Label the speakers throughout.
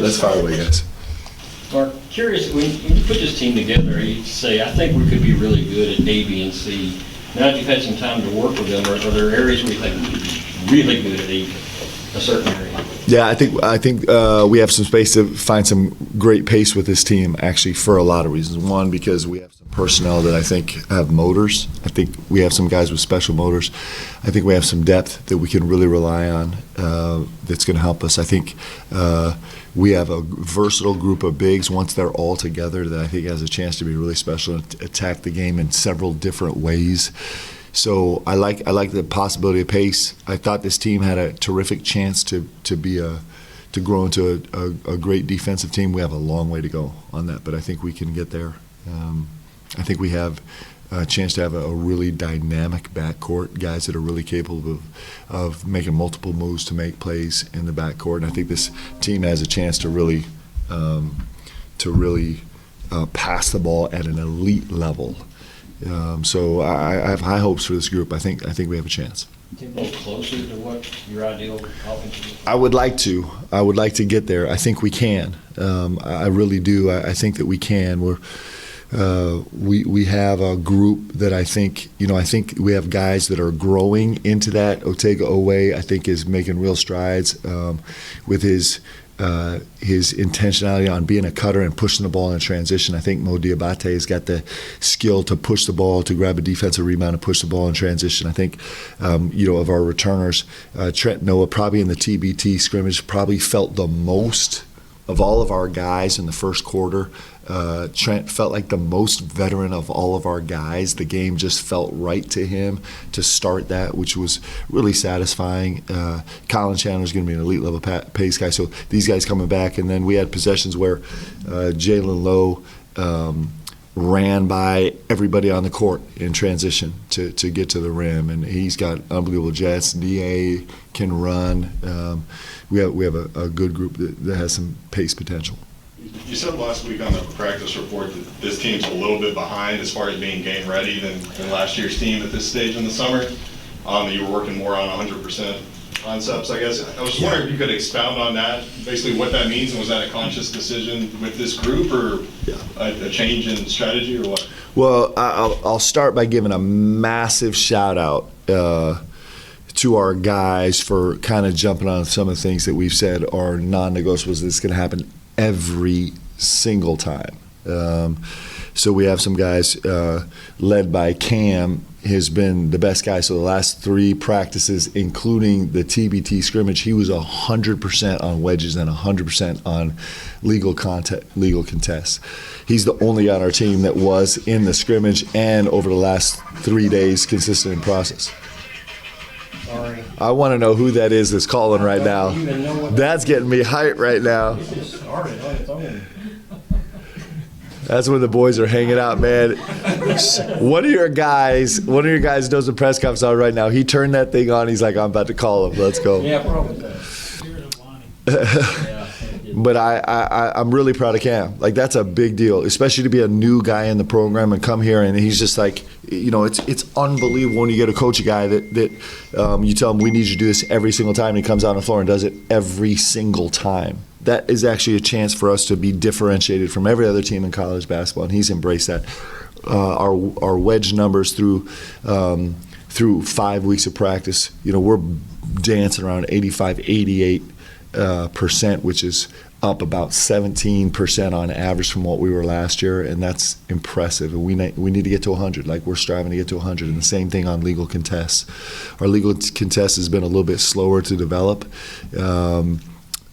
Speaker 1: let's fire away, guys.
Speaker 2: Mark, curious, when you put this team together, you say, I think we could be really good at A, B, and C. Now that you've had some time to work with them, are there areas where you think we could be really good at a certain area?
Speaker 1: Yeah, I think we have some space to find some great pace with this team, actually, for a lot of reasons. One, because we have some personnel that I think have motors. I think we have some guys with special motors. I think we have some depth that we can really rely on that's going to help us. I think we have a versatile group of bigs once they're all together that I think has a chance to be really special and attack the game in several different ways. So I like the possibility of pace. I thought this team had a terrific chance to grow into a great defensive team. We have a long way to go on that, but I think we can get there. I think we have a chance to have a really dynamic backcourt, guys that are really capable of making multiple moves to make plays in the backcourt. And I think this team has a chance to really pass the ball at an elite level. So I have high hopes for this group. I think we have a chance.
Speaker 2: A little closer to what your ideal offense is?
Speaker 1: I would like to get there. I think we can. I really do. I think that we can. We have a group that I think we have guys that are growing into that. Otega Owe, I think, is making real strides with his intentionality on being a cutter and pushing the ball in transition. I think Mo Diabate has got the skill to push the ball, to grab a defensive rebound and push the ball in transition. I think, of our returners, Trent Noah probably in the TBT scrimmage probably felt the most of all of our guys in the first quarter. Trent felt like the most veteran of all of our guys. The game just felt right to him to start that, which was really satisfying. Colin Chandler's going to be an elite level pace guy, so these guys coming back. And then we had possessions where Jalen Lowe ran by everybody on the court in transition to get to the rim, and he's got unbelievable jets. DA can run. We have a good group that has some pace potential.
Speaker 3: You said last week on the practice report that this team's a little bit behind as far as being game ready than last year's team at this stage in the summer. You were working more on 100% concepts, I guess. I was just wondering if you could expound on that, basically what that means, and was that a conscious decision with this group or a change in strategy or what? Well,
Speaker 1: I'll start by giving a massive shout out to our guys for kind of jumping on some of the things that we've said are non-negotiables. That's going to happen every single time. So we have some guys led by Cam, has been the best guy. So the last 3 practices, including the TBT scrimmage, he was 100% on wedges and 100% on legal contests. He's the only on our team that was in the scrimmage and over the last 3 days consistent in process.
Speaker 2: Sorry.
Speaker 1: I want to know who that is that's calling right now. That's getting me hyped right now. That's where the boys are hanging out, man. One of your guys does a press conference on right now. He turned that thing on. He's like, I'm about to call him. Let's go.
Speaker 2: Yeah, probably.
Speaker 1: But I'm really proud of Cam. Like, that's a big deal, especially to be a new guy in the program and come here and he's just like, it's unbelievable when you get to coach a guy that you tell him we need you to do this every single time, and he comes out on the floor and does it every single time. That is actually a chance for us to be differentiated from every other team in college basketball, and he's embraced that. Our wedge numbers through 5 weeks of practice, we're dancing around 85, 88%, which is up about 17% on average from what we were last year, and that's impressive. And we need to get to 100. Like, we're striving to get to 100. And the same thing on legal contests. Our legal contest has been a little bit slower to develop.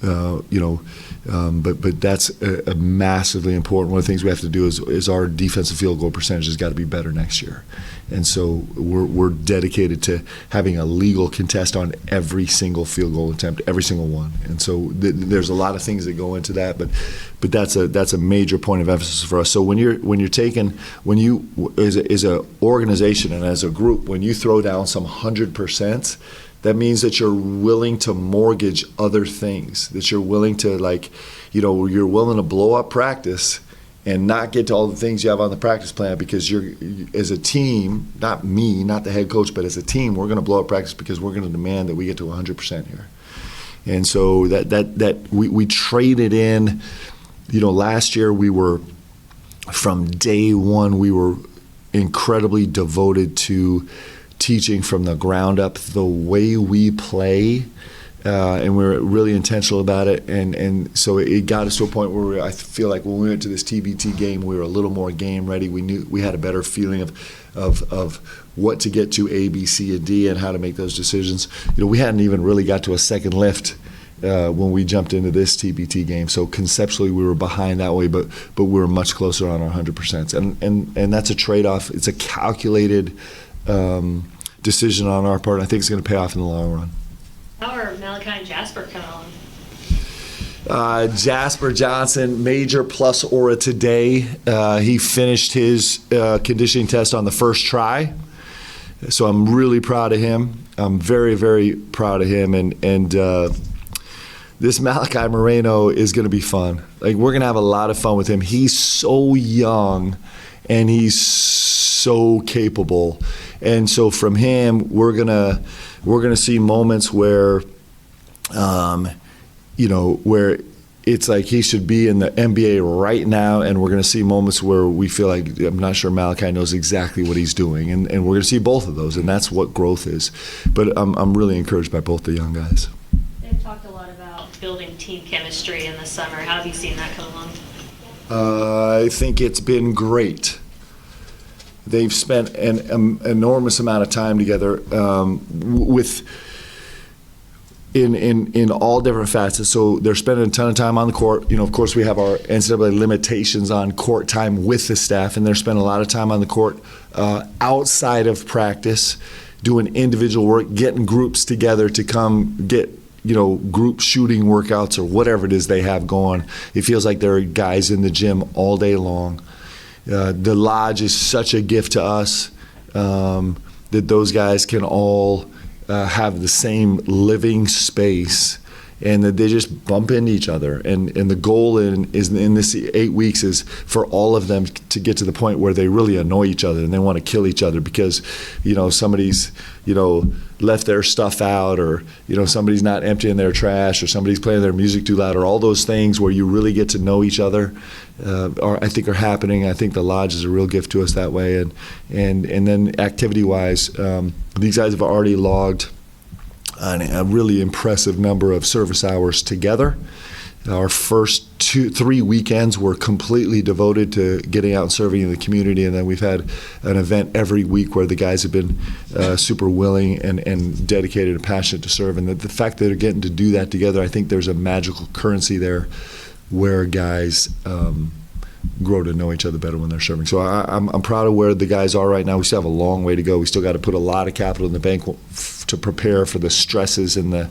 Speaker 1: But that's a massively important. One of the things we have to do is our defensive field goal percentage has got to be better next year, and so we're dedicated to having a legal contest on every single field goal attempt, every single one. And so there's a lot of things that go into that, but that's a major point of emphasis for us. So when you as a organization and as a group, when you throw down some 100%. That means that you're willing to mortgage other things, that you're willing to, you're willing to blow up practice and not get to all the things you have on the practice plan because as a team, not me, not the head coach, but as a team, we're going to blow up practice because we're going to demand that we get to 100% here. And so that we traded in. Last year from day one, we were incredibly devoted to teaching from the ground up the way we play, and we were really intentional about it. And so it got us to a point where I feel like when we went to this TBT game, we were a little more game ready. We knew we had a better feeling of what to get to A, B, C, and D, and how to make those decisions. We hadn't even really got to a second lift when we jumped into this TBT game. So conceptually we were behind that way, but we were much closer on our 100%. And that's a trade-off. It's a calculated decision on our part. I think it's going to pay off in the long run.
Speaker 4: How are Malachi and Jasper coming along?
Speaker 1: Jasper Johnson, major plus aura today. He finished his conditioning test on the first try. So I'm really proud of him. I'm very, very proud of him. And this Malachi Moreno is going to be fun. Like, we're going to have a lot of fun with him. He's so young and he's so capable. And so from him, we're gonna see moments where, where it's like he should be in the NBA right now, and we're gonna see moments where we feel like I'm not sure Malachi knows exactly what he's doing, and we're gonna see both of those, and that's what growth is. But I'm really encouraged by both the young guys.
Speaker 4: They've talked a lot about building team chemistry in the summer. How have you seen that come along?
Speaker 1: I think it's been great. They've spent an enormous amount of time together in all different facets. So they're spending a ton of time on the court. Of course, we have our NCAA limitations on court time with the staff, and they're spending a lot of time on the court outside of practice, doing individual work, getting groups together to come get group shooting workouts or whatever it is they have going. It feels like there are guys in the gym all day long. The lodge is such a gift to us that those guys can all have the same living space, and that they just bump into each other. And the goal in this 8 weeks is for all of them to get to the point where they really annoy each other and they want to kill each other because somebody's left their stuff out, or somebody's not emptying their trash, or somebody's playing their music too loud, or all those things where you really get to know each other I think are happening. I think the lodge is a real gift to us that way. And then activity-wise, these guys have already logged a really impressive number of service hours together. Our first 3 weekends were completely devoted to getting out and serving in the community, and then we've had an event every week where the guys have been super willing and dedicated and passionate to serve. And the fact that they're getting to do that together, I think there's a magical currency there where guys grow to know each other better when they're serving. So I'm proud of where the guys are right now. We still have a long way to go. We still got to put a lot of capital in the bank to prepare for the stresses and the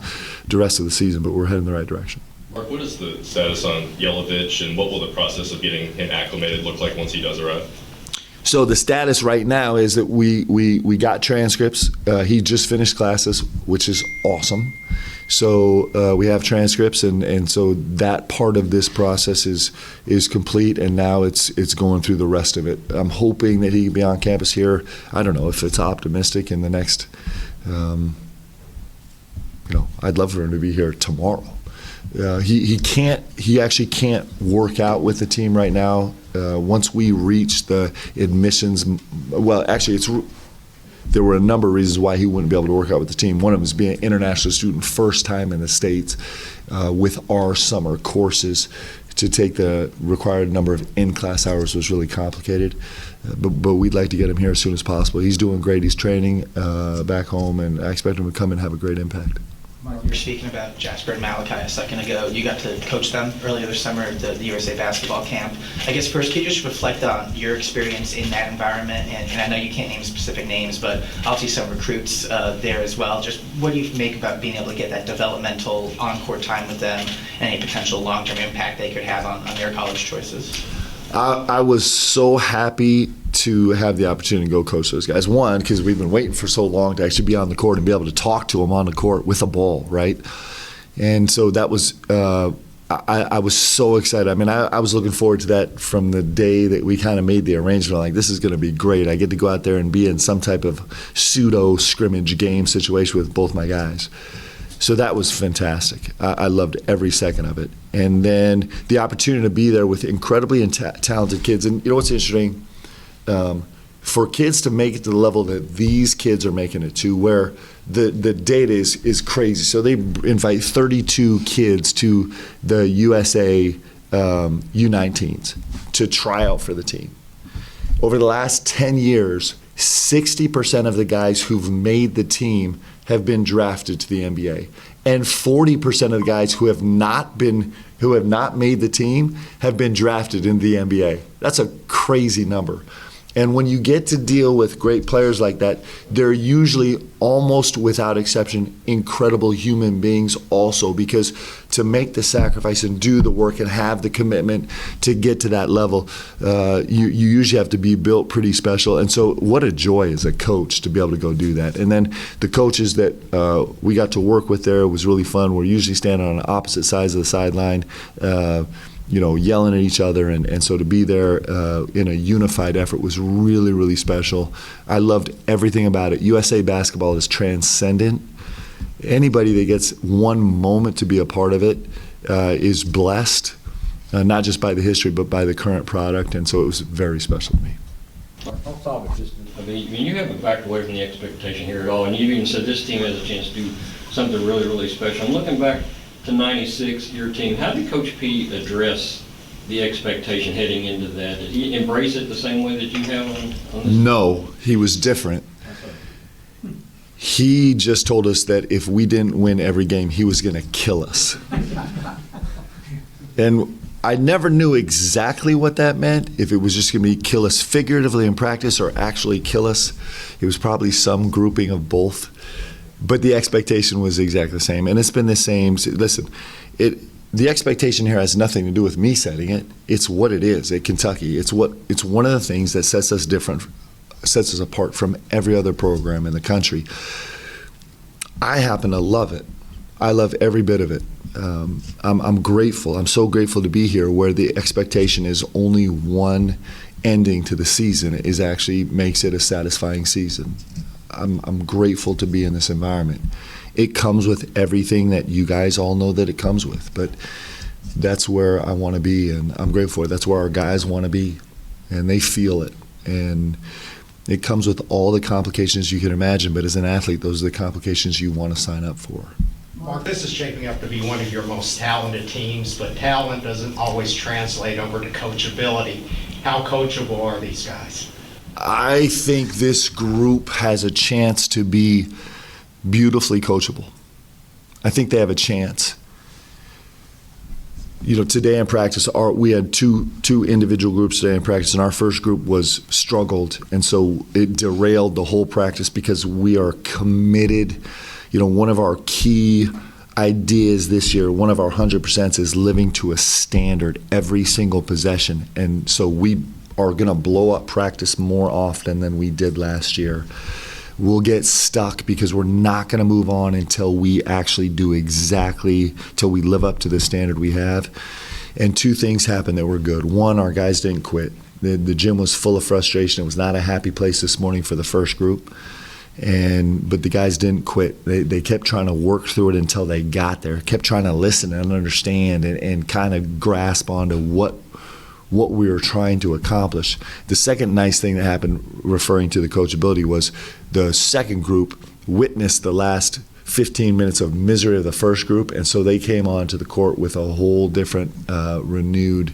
Speaker 1: rest of the season, but we're heading in the right direction.
Speaker 5: Mark, what is the status on Jelavic, and what will the process of getting him acclimated look like once he does arrive?
Speaker 1: So the status right now is that we got transcripts. He just finished classes, which is awesome. So we have transcripts, and so that part of this process is complete, and now it's going through the rest of it. I'm hoping that he can be on campus here. I don't know if it's optimistic in the next. I'd love for him to be here tomorrow. He actually can't work out with the team right now. Once we reach the admissions, well, actually, there were a number of reasons why he wouldn't be able to work out with the team. One of them is being an international student, first time in the States, with our summer courses. To take the required number of in-class hours was really complicated, but we'd like to get him here as soon as possible. He's doing great. He's training back home, and I expect him to come and have a great impact.
Speaker 6: Mark, you were speaking about Jasper and Malachi a second ago. You got to coach them earlier this summer at the USA basketball camp. I guess first, can you just reflect on your experience in that environment? And I know you can't name specific names, but obviously some recruits there as well. Just what do you make about being able to get that developmental on-court time with them and any potential long-term impact they could have on their college choices?
Speaker 1: I was so happy to have the opportunity to go coach those guys. One, because we've been waiting for so long to actually be on the court and be able to talk to them on the court with a ball, right? And so that was, I was so excited. I mean, I was looking forward to that from the day that we kind of made the arrangement. Like, this is going to be great. I get to go out there and be in some type of pseudo scrimmage game situation with both my guys. So that was fantastic. I loved every second of it. And then the opportunity to be there with incredibly talented kids. And you know what's interesting? For kids to make it to the level that these kids are making it to, where the data is crazy. So they invite 32 kids to the USA U19s to try out for the team. Over the last 10 years, 60% of the guys who've made the team have been drafted to the NBA, and 40% of the guys who have not made the team have been drafted into the NBA. That's a crazy number. And when you get to deal with great players like that, they're usually, almost without exception, incredible human beings also, because to make the sacrifice and do the work and have the commitment to get to that level, you usually have to be built pretty special. And so what a joy as a coach to be able to go do that. And then the coaches that we got to work with there, was really fun. We're usually standing on opposite sides of the sideline, yelling at each other, and so to be there in a unified effort was really, really special. I loved everything about it. USA basketball is transcendent. Anybody that gets one moment to be a part of it is blessed, not just by the history, but by the current product, and so it was very special to me.
Speaker 2: I'll stop at this. I mean, you haven't backed away from the expectation here at all, and you even said this team has a chance to do something really, really special. I'm looking back to '96, your team. How did Coach P address the expectation heading into that? Did he embrace it the same way that you have on this?
Speaker 1: No, he was different. He just told us that if we didn't win every game, he was going to kill us. And I never knew exactly what that meant, if it was just going to be kill us figuratively in practice or actually kill us. It was probably some grouping of both. But the expectation was exactly the same, and it's been the same. Listen, the expectation here has nothing to do with me setting it. It's what it is at Kentucky. It's one of the things that sets us apart from every other program in the country. I happen to love it. I love every bit of it. I'm grateful. I'm so grateful to be here, where the expectation is only one ending to the season is actually makes it a satisfying season. I'm grateful to be in this environment. It comes with everything that you guys all know that it comes with, but that's where I want to be, and I'm grateful for it. That's where our guys want to be, and they feel it. And it comes with all the complications you can imagine, but as an athlete, those are the complications you want to sign up for.
Speaker 7: Mark, this is shaping up to be one of your most talented teams, but talent doesn't always translate over to coachability. How coachable are these guys?
Speaker 1: I think this group has a chance to be beautifully coachable. I think they have a chance. Today in practice, we had two individual groups today in practice, and our first group was struggled, and so it derailed the whole practice because we are committed. One of our key ideas this year, one of our 100% is living to a standard every single possession, and so we are going to blow up practice more often than we did last year. We'll get stuck because we're not going to move on until we actually till we live up to the standard we have. And two things happened that were good. One, our guys didn't quit. The gym was full of frustration. It was not a happy place this morning for the first group. But the guys didn't quit. They kept trying to work through it until they got there, kept trying to listen and understand and kind of grasp onto what we were trying to accomplish. The second nice thing that happened, referring to the coachability, was the second group witnessed the last 15 minutes of misery of the first group, and so they came onto the court with a whole different, renewed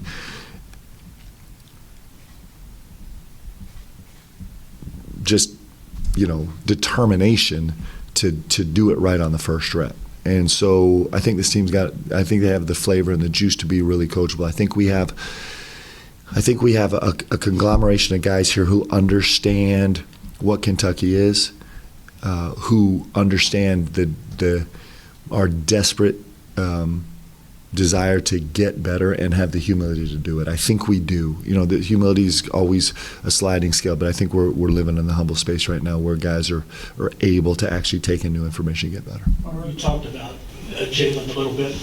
Speaker 1: determination to do it right on the first rep. And so I think this team's I think they have the flavor and the juice to be really coachable. I think we have a conglomeration of guys here who understand what Kentucky is, who understand our desperate desire to get better and have the humility to do it. I think we do. The humility is always a sliding scale, but I think we're living in the humble space right now where guys are able to actually take in new information and get better.
Speaker 8: You talked about Jalen a little bit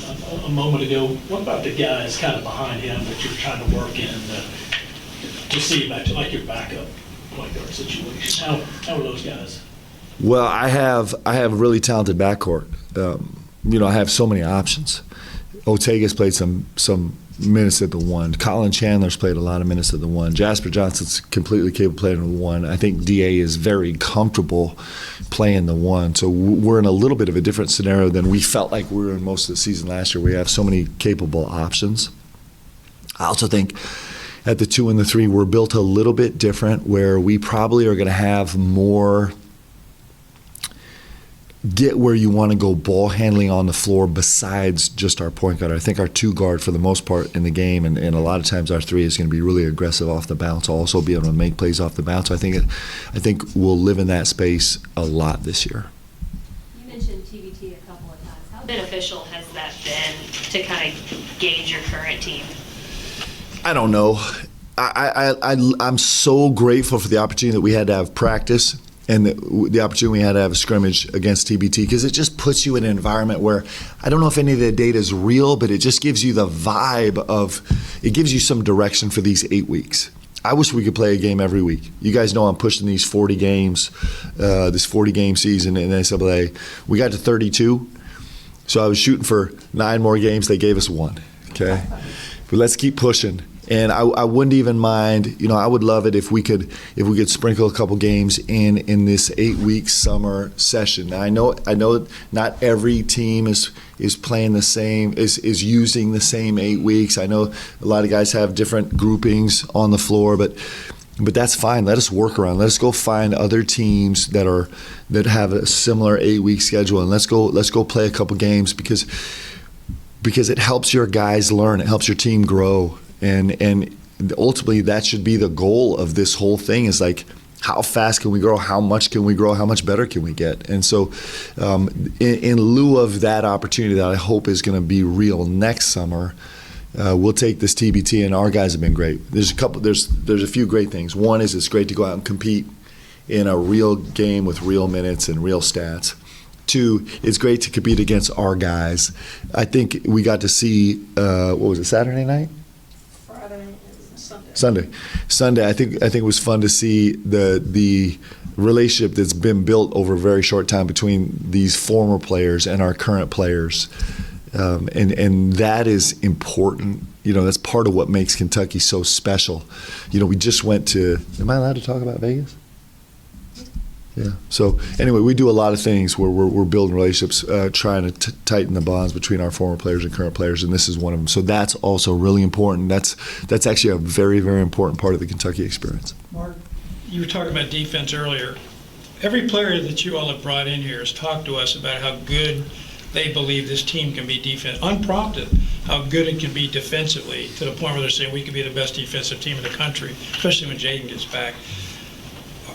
Speaker 8: a moment ago. What about the guys kind of behind him that you're trying to work in to see back to like your backup point guard situation? How are those guys?
Speaker 1: Well, I have a really talented backcourt. I have so many options. Otega's played some minutes at the 1. Colin Chandler's played a lot of minutes at the 1. Jasper Johnson's completely capable of playing the 1. I think DA is very comfortable playing the 1. So we're in a little bit of a different scenario than we felt like we were in most of the season last year. We have so many capable options. I also think at the 2 and the 3, we're built a little bit different, where we probably are going to have more get where you want to go ball handling on the floor besides just our point guard. I think our 2 guard for the most part in the game, and a lot of times our 3 is going to be really aggressive off the bounce, also be able to make plays off the bounce. I think we'll live in that space a lot this year.
Speaker 4: You mentioned TBT a couple of times. How beneficial has that been to kind of gauge your current team?
Speaker 1: I don't know. I'm so grateful for the opportunity that we had to have practice and the opportunity we had to have a scrimmage against TBT, because it just puts you in an environment where I don't know if any of the data is real, but it just gives you the vibe of, it gives you some direction for these 8 weeks. I wish we could play a game every week. You guys know I'm pushing these 40 games, this 40-game season in NCAA. We got to 32, so I was shooting for 9 more games. They gave us 1, okay? But let's keep pushing. And I wouldn't even mind, I would love it if we could sprinkle a couple games in this 8-week summer session. Now I know not every team is playing the same, is using the same 8 weeks. I know a lot of guys have different groupings on the floor, but that's fine. Let us work around. Let us go find other teams that have a similar 8-week schedule, and let's go play a couple games because it helps your guys learn. It helps your team grow. And ultimately, that should be the goal of this whole thing, is like, how fast can we grow? How much can we grow? How much better can we get? And so in lieu of that opportunity that I hope is going to be real next summer, we'll take this TBT, and our guys have been great. There's a few great things. One is it's great to go out and compete in a real game with real minutes and real stats. 2, it's great to compete against our guys. I think we got to see, what was it, Saturday night? Sunday. I think it was fun to see the relationship that's been built over a very short time between these former players and our current players, and that is important. That's part of what makes Kentucky so special. We just went to. Am I allowed to talk about Vegas? Yeah. So anyway, we do a lot of things where we're building relationships, trying to tighten the bonds between our former players and current players, and this is one of them. So that's also really important. That's actually a very, very important part of the Kentucky experience.
Speaker 9: Mark, you were talking about defense earlier. Every player that you all have brought in here has talked to us about how good they believe this team can be defense, unprompted, how good it can be defensively, to the point where they're saying we could be the best defensive team in the country, especially when Jaden gets back.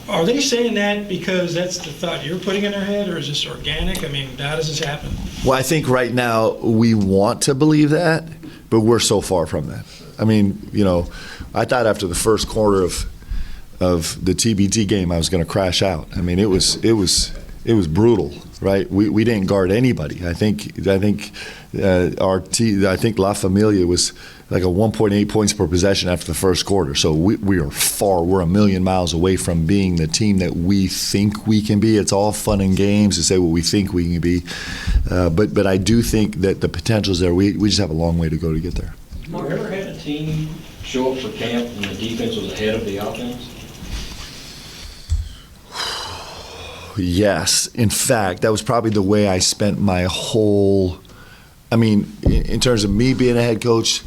Speaker 9: Are they saying that because that's the thought you're putting in their head, or is this organic? I mean, how does this happen?
Speaker 1: Well, I think right now we want to believe that, but we're so far from that. I mean, I thought after the first quarter of the TBT game I was going to crash out. I mean, it was brutal, right? We didn't guard anybody. I think La Familia was like a 1.8 points per possession after the first quarter. So we're a million miles away from being the team that we think we can be. It's all fun and games to say what we think we can be. But I do think that the potential's there. We just have a long way to go to get there.
Speaker 2: Have you ever had a team show up for camp and the defense was ahead of the offense?
Speaker 1: Yes. In fact, that was probably the way I spent my whole, in terms of me being a head coach,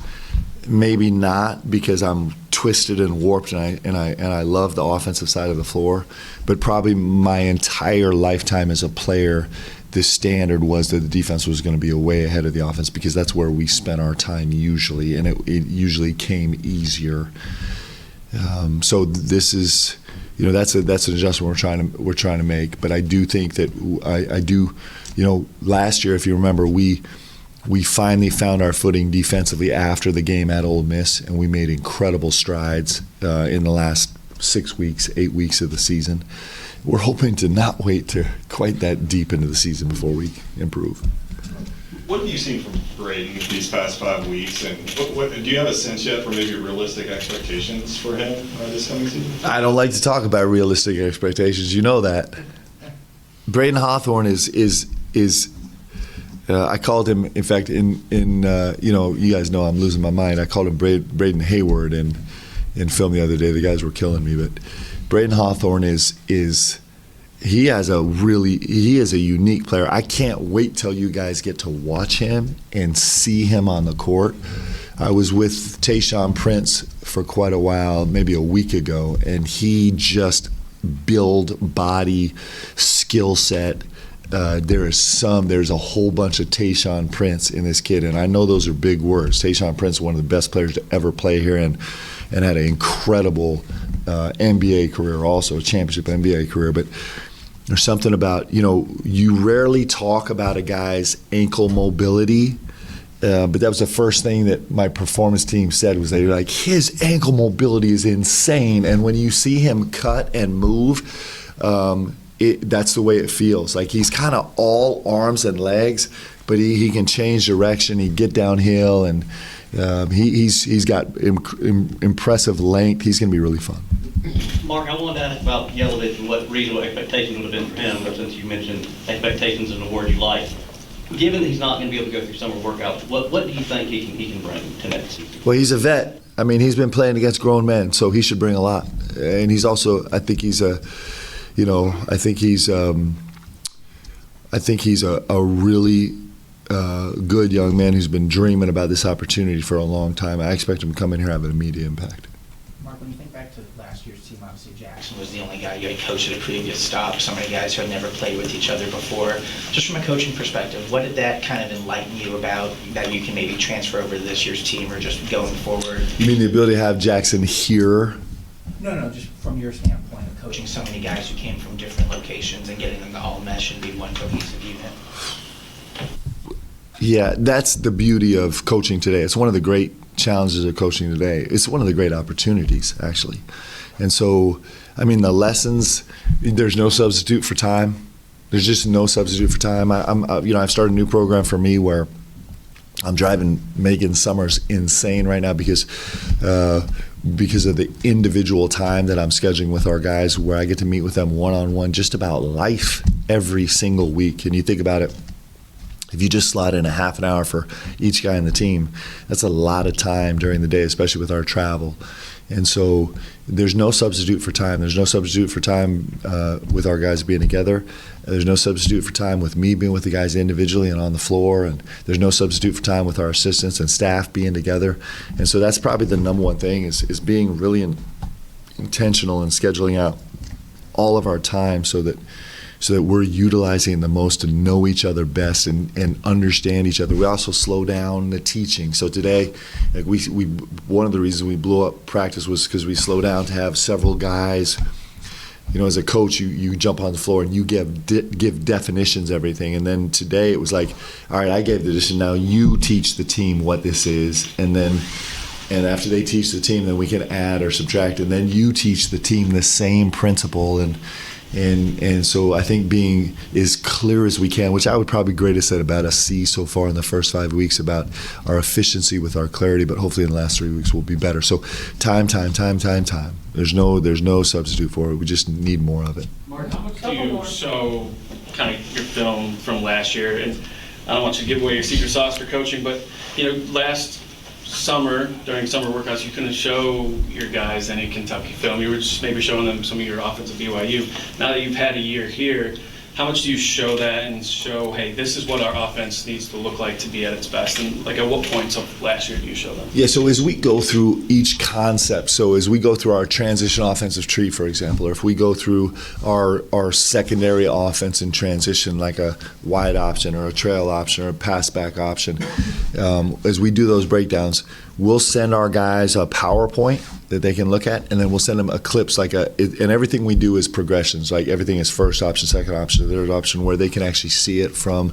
Speaker 1: maybe not, because I'm twisted and warped and I love the offensive side of the floor, but probably my entire lifetime as a player, the standard was that the defense was going to be way ahead of the offense, because that's where we spent our time usually, and it usually came easier. So this is, that's an adjustment we're trying to make. But I do think that I do, last year, if you remember, we finally found our footing defensively after the game at Ole Miss, and we made incredible strides in the last 6 weeks, 8 weeks of the season. We're hoping to not wait to quite that deep into the season before we improve.
Speaker 3: What have you seen from Braden these past 5 weeks, and what do you have a sense yet for maybe realistic expectations for him this coming season?
Speaker 1: I don't like to talk about realistic expectations. You know that. Braden Hawthorne is I called him, in fact, you guys know I'm losing my mind. I called him Braden Hayward in film the other day. The guys were killing me, but Braden Hawthorne he is a unique player. I can't wait till you guys get to watch him and see him on the court. I was with Tayshaun Prince for quite a while, maybe a week ago, and he just build body, skill set. There's a whole bunch of Tayshaun Prince in this kid, and I know those are big words. Tayshaun Prince is one of the best players to ever play here, and had an incredible NBA career, also a championship NBA career. But there's something about, you rarely talk about a guy's ankle mobility, but that was the first thing that my performance team said, was they were like, his ankle mobility is insane. And when you see him cut and move, that's the way it feels. Like, he's kind of all arms and legs, but he can change direction. He get downhill, and he's got impressive length. He's going to be really fun.
Speaker 10: Mark, I wanted to ask about Jelavic and what reasonable expectations would have been for him, but since you mentioned expectations and the word you like. Given that he's not going to be able to go through summer workouts, what do you think he can bring to next season?
Speaker 1: Well, he's a vet. I mean, he's been playing against grown men, so he should bring a lot. And he's also, I think he's a really good young man who's been dreaming about this opportunity for a long time. I expect him to come in here and have an immediate impact.
Speaker 6: Mark, when you think back to last year's team, obviously Jackson was the only guy you had coached at a previous stop. So many guys who had never played with each other before. Just from a coaching perspective, what did that kind of enlighten you about that you can maybe transfer over to this year's team or just going forward?
Speaker 1: You mean the ability to have Jackson here?
Speaker 6: No, just from your standpoint of coaching so many guys who came from different locations and getting them to all mesh and be one cohesive unit.
Speaker 1: Yeah, that's the beauty of coaching today. It's one of the great challenges of coaching today. It's one of the great opportunities, actually. And so, I mean, the lessons, there's no substitute for time. There's just no substitute for time. I've started a new program for me where I'm driving Megan Summers insane right now because of the individual time that I'm scheduling with our guys, where I get to meet with them one-on-one just about life every single week. And you think about it, if you just slot in a half an hour for each guy on the team, that's a lot of time during the day, especially with our travel. And so there's no substitute for time. There's no substitute for time with our guys being together. There's no substitute for time with me being with the guys individually and on the floor. And there's no substitute for time with our assistants and staff being together. And so that's probably the number one thing is being really intentional and scheduling out all of our time so that we're utilizing the most to know each other best and understand each other. We also slow down the teaching. So today, like we one of the reasons we blew up practice was because we slow down to have several guys. As a coach, you jump on the floor and you give definitions, everything. And then today it was like, all right, I gave the definition. Now you teach the team what this is, and after they teach the team, then we can add or subtract, and then you teach the team the same principle. And so I think being as clear as we can, which I would probably grade us at about a C so far in the first 5 weeks about our efficiency with our clarity, but hopefully in the last 3 weeks we'll be better. So time. There's no substitute for it. We just need more of it.
Speaker 11: Mark, how much do you show kind of your film from last year? And I don't want you to give away your secret sauce for coaching, but last summer, during summer workouts, you couldn't show your guys any Kentucky film. You were just maybe showing them some of your offense at BYU. Now that you've had a year here, how much do you show that and show, hey, this is what our offense needs to look like to be at its best? And like at what points of last year do you show them?
Speaker 1: Yeah, so as we go through each concept, so as we go through our transition offensive tree, for example, or if we go through our secondary offense in transition, like a wide option or a trail option or a pass back option, as we do those breakdowns, we'll send our guys a PowerPoint that they can look at, and then we'll send them a clips and everything we do is progressions. Like everything is first option, second option, third option, where they can actually see it from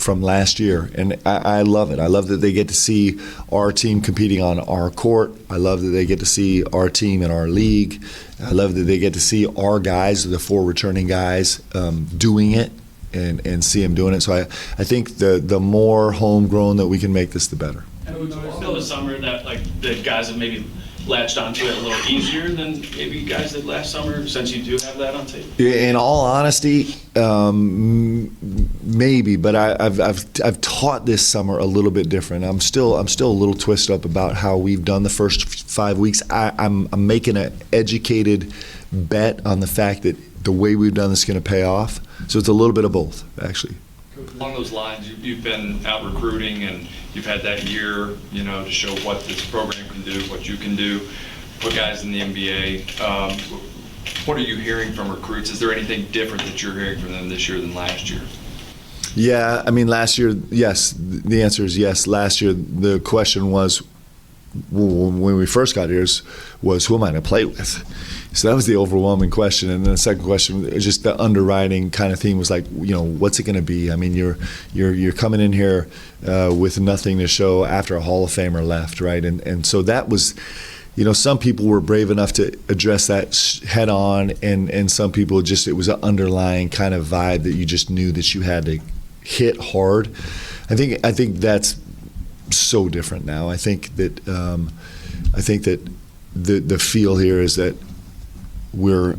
Speaker 1: last year. And I love it. I love that they get to see our team competing on our court. I love that they get to see our team in our league. I love that they get to see our guys, the 4 returning guys, doing it and see them doing it. So I think the more homegrown that we can make this, the better.
Speaker 11: And we feel this summer that like the guys have maybe latched onto it a little easier than maybe you guys did last summer, since you do have that on tape?
Speaker 1: In all honesty, maybe, but I've taught this summer a little bit different. I'm still a little twisted up about how we've done the first 5 weeks. I'm making an educated bet on the fact that the way we've done this is going to pay off. So it's a little bit of both, actually.
Speaker 12: Along those lines, you've been out recruiting and you've had that year, to show what this program can do, what you can do, put guys in the NBA. What are you hearing from recruits? Is there anything different that you're hearing from them this year than last year?
Speaker 1: Yeah, I mean, last year, yes. The answer is yes. Last year, the question was, when we first got here, was who am I going to play with? So that was the overwhelming question. And then the second question, just the underwriting kind of theme was like, what's it going to be? I mean, you're coming in here with nothing to show after a Hall of Famer left, right? And so that was, some people were brave enough to address that head on, and some people just, it was an underlying kind of vibe that you just knew that you had to hit hard. I think that's so different now. I think that the feel here is that we're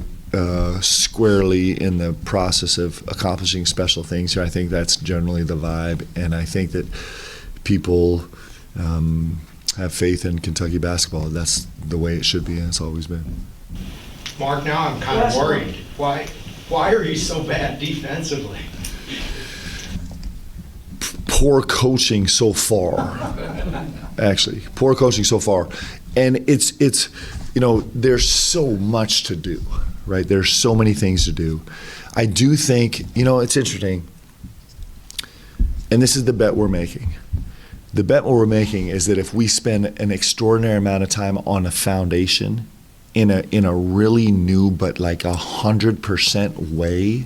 Speaker 1: squarely in the process of accomplishing special things here. I think that's generally the vibe, and I think that people have faith in Kentucky basketball. That's the way it should be, and it's always been.
Speaker 7: Mark, now I'm kind of worried. Why are you so bad defensively?
Speaker 1: Poor coaching so far, actually. Poor coaching so far. And it's there's so much to do, right? There's so many things to do. I do think, it's interesting, and this is the bet we're making. The bet we're making is that if we spend an extraordinary amount of time on a foundation in a really new but like 100% way,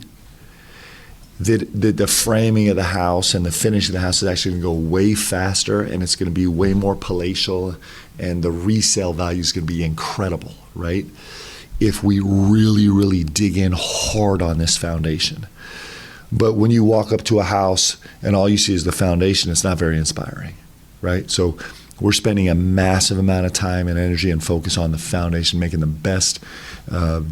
Speaker 1: that the framing of the house and the finish of the house is actually going to go way faster, and it's going to be way more palatial, and the resale value is going to be incredible, right? If we really, really dig in hard on this foundation. But when you walk up to a house and all you see is the foundation, it's not very inspiring, right? So we're spending a massive amount of time and energy and focus on the foundation, making the best,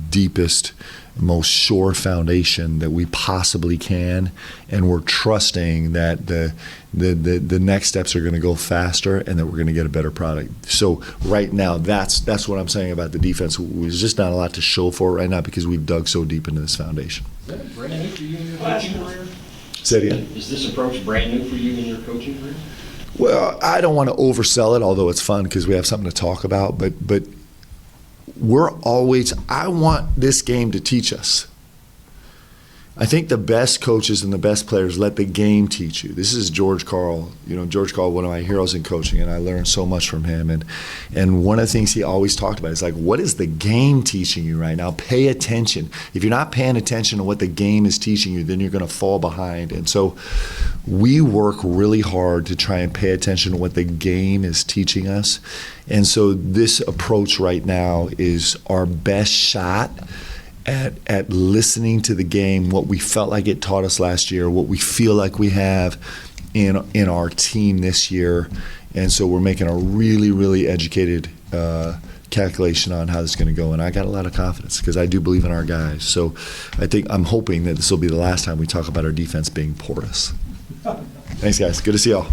Speaker 1: deepest, most sure foundation that we possibly can, and we're trusting that the next steps are going to go faster and that we're going to get a better product. So right now, that's what I'm saying about the defense. There's just not a lot to show for it right now because we've dug so deep into this foundation.
Speaker 2: Is that brand new for you in your coaching career?
Speaker 1: Say it again.
Speaker 2: Is this approach brand new for you in your coaching career?
Speaker 1: Well, I don't want to oversell it, although it's fun because we have something to talk about, but I want this game to teach us. I think the best coaches and the best players let the game teach you. This is George Karl. George Karl, one of my heroes in coaching, and I learned so much from him. And one of the things he always talked about is like, what is the game teaching you right now? Pay attention. If you're not paying attention to what the game is teaching you, then you're going to fall behind. And so we work really hard to try and pay attention to what the game is teaching us. And so this approach right now is our best shot at listening to the game, what we felt like it taught us last year, what we feel like we have in our team this year. And so we're making a really, really educated calculation on how this is going to go. And I got a lot of confidence because I do believe in our guys. So I'm hoping that this will be the last time we talk about our defense being porous. Thanks, guys. Good to see y'all.